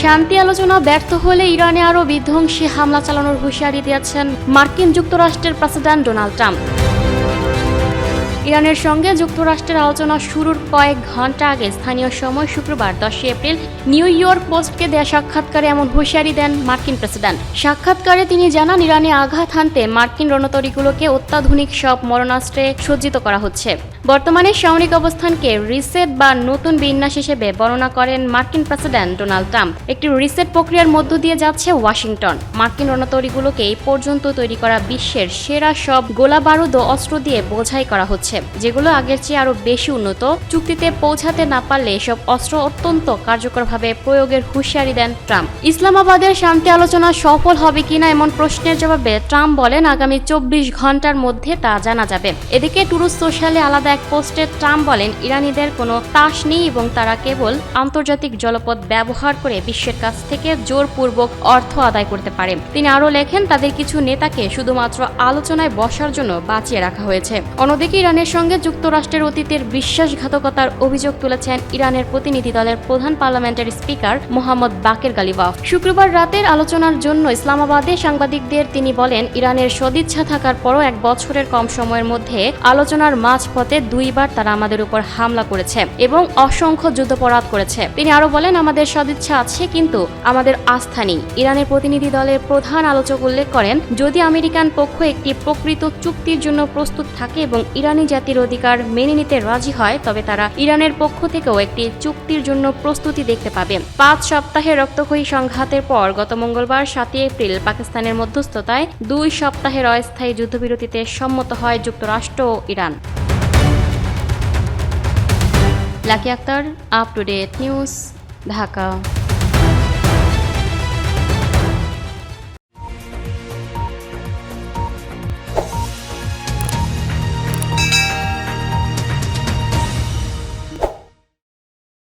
শান্তি আলোচনা ব্যর্থ হলে ইরানে আরও বিধ্বংসী হামলা চালানোর হুঁশিয়ারি দিয়েছেন মার্কিন যুক্তরাষ্ট্রের প্রেসিডেন্ট ডোনাল্ড ট্রাম্প। ইরানের সঙ্গে যুক্তরাষ্ট্রের আলোচনা শুরুর কয়েক ঘন্টা আগে স্থানীয় সময় শুক্রবার 10 এপ্রিল নিউ ইয়র্ক পোস্টকে দেয়া সাক্ষাৎকারে এমন হুঁশিয়ারি দেন মার্কিন প্রেসিডেন্ট। সাক্ষাৎকারে তিনি জানান, ইরানে আঘাত হানতে মার্কিন রণতরীগুলোকে অত্যাধুনিক সব মরণাস্ত্রে সজ্জিত করা হচ্ছে। বর্তমানে সামরিক অবস্থানকে রিসেট বা নতুন বিন্যাস হিসেবে বর্ণনা করেন মার্কিন প্রেসিডেন্ট ডোনাল্ড ট্রাম্প। একটি রিসেট প্রক্রিয়ার মধ্য দিয়ে যাচ্ছে ওয়াশিংটন। মার্কিন রণতরীগুলোকে এই পর্যন্ত তৈরি করা বিশ্বের সেরা সব গোলা বারুদ ও অস্ত্র দিয়ে বোঝাই করা হচ্ছে, যেগুলো আগের চেয়ে আরো বেশি উন্নত। চুক্তিতে পৌঁছাতে না পারলে এসব অস্ত্র অত্যন্ত কার্যকরভাবে প্রয়োগের হুঁশিয়ারি দেন ট্রাম্প। ইসলামাবাদের শান্তি আলোচনা সফল হবে কিনা এমন প্রশ্নের জবাবে ট্রাম্প বলেন, আগামী 24 ঘন্টার মধ্যে তা জানা যাবে। এদিকে ট্রুথ সোশ্যালে আলাদা এক পোস্টে ট্রাম্প বলেন, ইরানিদের কোনো তাস নেই এবং তারা কেবল আন্তর্জাতিক জলপথ ব্যবহার করে বিশ্বের কাছ থেকে জোরপূর্বক অর্থ আদায় করতে পারে। তিনি আরও লেখেন, তাদের কিছু নেতাকে শুধুমাত্র আলোচনায় বসার জন্য বাঁচিয়ে রাখা হয়েছে। অন্যদিকে ইরানের সঙ্গে যুক্তরাষ্ট্রের অতীতের বিশ্বাসঘাতকতার অভিযোগ তুলেছেন ইরানের প্রতিনিধি দলের প্রধান পার্লামেন্টের স্পিকার মোহাম্মদ বাকের গালিবাফ। শুক্রবার রাতের আলোচনার জন্য ইসলামাবাদে সাংবাদিকদের তিনি বলেন, ইরানের সদিচ্ছা থাকার পরও 1 বছরের কম সময়ের মধ্যে আলোচনার মাঝপথে 2বার তারা আমাদের উপর হামলা করেছে এবং অসংখ্য যুদ্ধাপরাধ করেছে। তিনি আরো বলেন, আমাদের সদিচ্ছা আছে কিন্তু আমাদের আস্থা নেই। ইরানের প্রতিনিধি দলের প্রধান আলোচক উল্লেখ করেন, যদি আমেরিকান পক্ষ একটি প্রকৃত চুক্তির জন্য প্রস্তুত থাকে এবং ইরানি জাতির অধিকার মেনে নিতে রাজি হয়, তবে তারা ইরানের পক্ষ থেকেও একটি চুক্তির জন্য প্রস্তুতি দেখতে পাবে। 5 সপ্তাহের রক্তক্ষয়ী সংঘাতের পর গত মঙ্গলবার 7 এপ্রিল পাকিস্তানের মধ্যস্থতায় 2 সপ্তাহের অস্থায়ী যুদ্ধবিরতিতে সম্মত হয় যুক্তরাষ্ট্র ও Iran. Lucky Akhtar, up to date news, Dhaka.